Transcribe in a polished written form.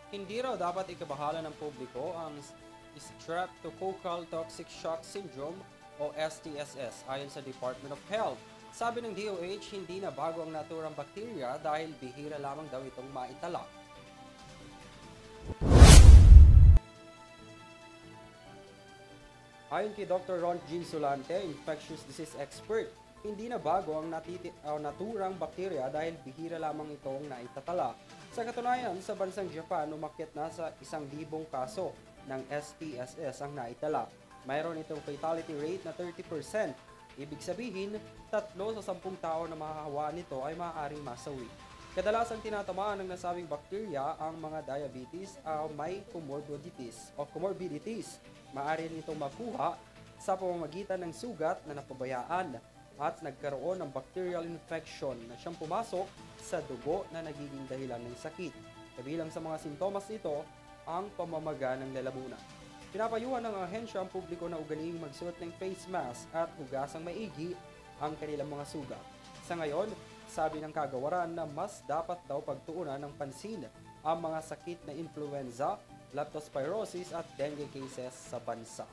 Hindi raw dapat ikabahala ng publiko ang Streptococcal Toxic Shock Syndrome o STSS ayon sa Department of Health. Sabi ng DOH, hindi na bago ang naturang bakterya dahil bihira lamang daw itong maitala. Ayon kay Dr. Ron Jean Solante, infectious disease expert, hindi na bago ang naturang bakterya dahil bihira lamang itong naitatala. Sa katunayan, sa bansang Japan, umakyat na sa 1,000 kaso ng STSS ang naitala. Mayroon itong fatality rate na 30%. Ibig sabihin, 3 sa 10 tao na mahahawa nito ay maaaring masawi. Kadalasang tinatamaan ng nasabing bakterya ang mga diabetes o may comorbidities. Maaari nitong makuha sa pamamagitan ng sugat na napabayaan at nagkaroon ng bacterial infection na siyang pumasok sa dugo na nagiging dahilan ng sakit. Kabilang sa mga sintomas nito ang pamamaga ng lalamunan. Pinapayuhan ng ahensya ang publiko na ugaliing magsuot ng face mask at hugasang maigi ang kanilang mga sugat. Sa ngayon, sabi ng kagawaran na mas dapat daw pagtuunan ng pansin ang mga sakit na influenza, leptospirosis at dengue cases sa bansa.